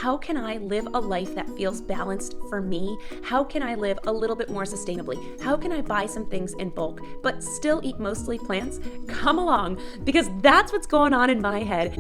how can I live a life that feels balanced for me? How can I live a little bit more sustainably? How can I buy some things in bulk, but still eat mostly plants? Come along, because that's what's going on in my head.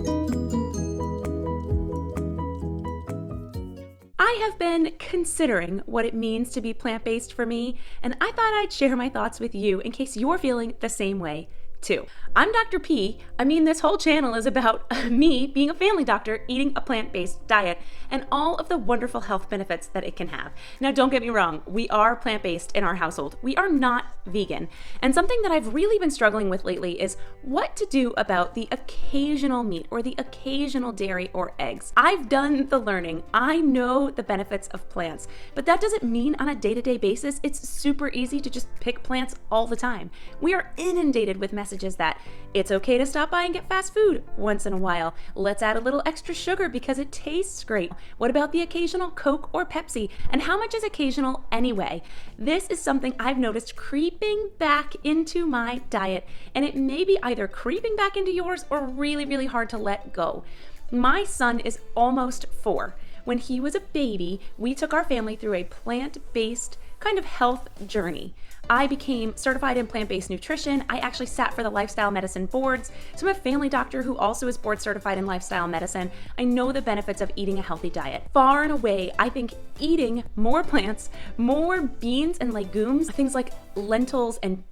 I have been considering what it means to be plant-based for me, and I thought I'd share my thoughts with you in case you're feeling the same way too. I'm Dr. P. This whole channel is about me being a family doctor eating a plant-based diet and all of the wonderful health benefits that it can have. Now, don't get me wrong, we are plant-based in our household. We are not vegan. And something that I've really been struggling with lately is what to do about the occasional meat or the occasional dairy or eggs. I've done the learning. I know the benefits of plants, but that doesn't mean on a day-to-day basis it's super easy to just pick plants all the time. We are inundated with messages that it's okay to stop by and get fast food once in a while. Let's add a little extra sugar because it tastes great. What about the occasional Coke or Pepsi? And how much is occasional anyway? This is something I've noticed creeping back into my diet, and it may be either creeping back into yours or really, really hard to let go. My son is almost 4. When he was a baby, we took our family through a plant-based kind of health journey. I became certified in plant-based nutrition. I actually sat for the lifestyle medicine boards. So I'm a family doctor who also is board certified in lifestyle medicine. I know the benefits of eating a healthy diet. Far and away, I think eating more plants, more beans and legumes, things like lentils and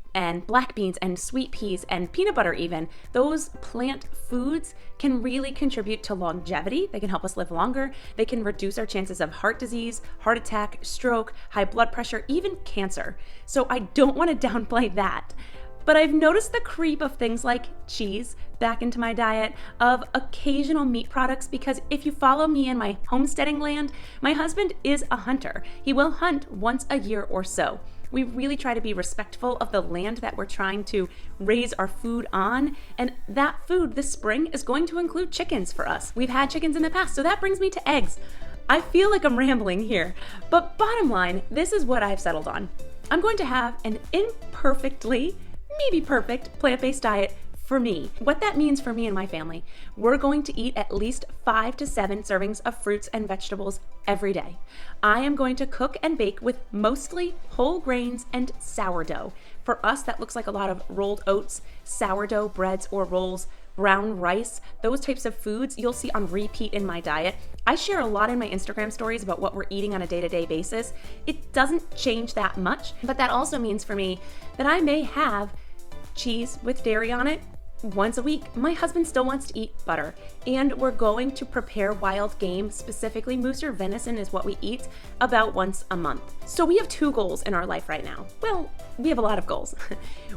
black beans and sweet peas and peanut butter even, those plant foods can really contribute to longevity. They can help us live longer. They can reduce our chances of heart disease, heart attack, stroke, high blood pressure, even cancer. So I don't want to downplay that. But I've noticed the creep of things like cheese back into my diet, of occasional meat products, because if you follow me in my homesteading land, my husband is a hunter. He will hunt once a year or so. We really try to be respectful of the land that we're trying to raise our food on. And that food this spring is going to include chickens for us. We've had chickens in the past, so that brings me to eggs. I feel like I'm rambling here, but bottom line, this is what I've settled on. I'm going to have an imperfectly, maybe perfect, plant-based diet for me. What that means for me and my family, we're going to eat at least 5 to 7 servings of fruits and vegetables every day. I am going to cook and bake with mostly whole grains and sourdough. For us, that looks like a lot of rolled oats, sourdough breads or rolls, brown rice, those types of foods you'll see on repeat in my diet. I share a lot in my Instagram stories about what we're eating on a day-to-day basis. It doesn't change that much, but that also means for me that I may have cheese with dairy on it once a week. My husband still wants to eat butter, and we're going to prepare wild game, specifically moose or venison is what we eat, about once a month. So we have 2 goals in our life right now. Well, we have a lot of goals.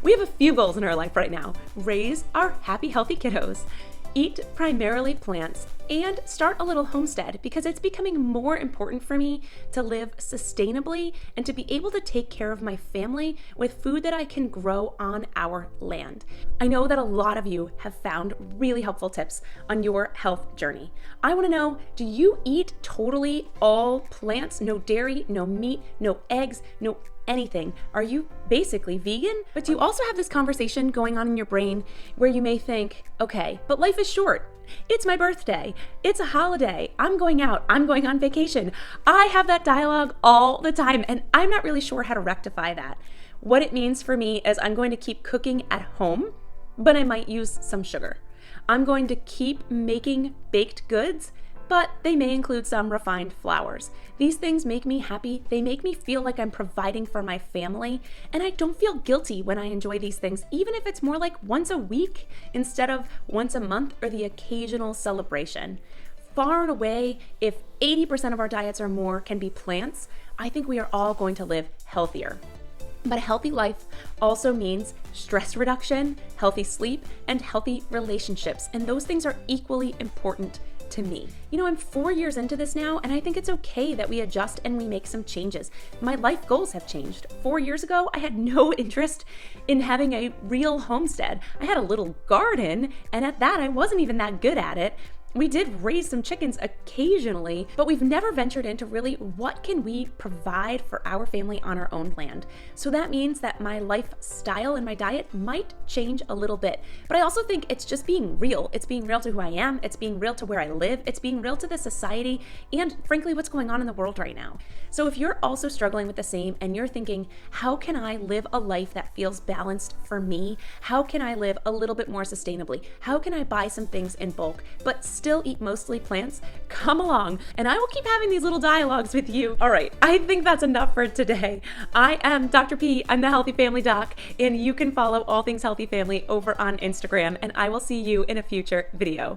We have a few goals in our life right now. Raise our happy, healthy kiddos, eat primarily plants, and start a little homestead, because it's becoming more important for me to live sustainably and to be able to take care of my family with food that I can grow on our land. I know that a lot of you have found really helpful tips on your health journey. I want to know, do you eat totally all plants? No dairy, no meat, no eggs, no anything? Are you basically vegan? But do you also have this conversation going on in your brain where you may think, okay, but life is short. It's my birthday. It's a holiday. I'm going out. I'm going on vacation. I have that dialogue all the time, and I'm not really sure how to rectify that. What it means for me is I'm going to keep cooking at home, but I might use some sugar. I'm going to keep making baked goods, but they may include some refined flours. These things make me happy. They make me feel like I'm providing for my family, and I don't feel guilty when I enjoy these things, even if it's more like once a week instead of once a month or the occasional celebration. Far and away, if 80% of our diets or more can be plants, I think we are all going to live healthier. But a healthy life also means stress reduction, healthy sleep, and healthy relationships, and those things are equally important to me. I'm 4 years into this now, and I think it's okay that we adjust and we make some changes. My life goals have changed. 4 years ago, I had no interest in having a real homestead. I had a little garden, and at that, I wasn't even that good at it. We did raise some chickens occasionally, but we've never ventured into really what can we provide for our family on our own land. So that means that my lifestyle and my diet might change a little bit. But I also think it's just being real. It's being real to who I am. It's being real to where I live. It's being real to the society and frankly, what's going on in the world right now. So if you're also struggling with the same and you're thinking, how can I live a life that feels balanced for me? How can I live a little bit more sustainably? How can I buy some things in bulk, but still eat mostly plants? Come along and I will keep having these little dialogues with you. All right, I think that's enough for today. I am Dr. P, I'm the Healthy Family Doc, and you can follow all things Healthy Family over on Instagram, and I will see you in a future video.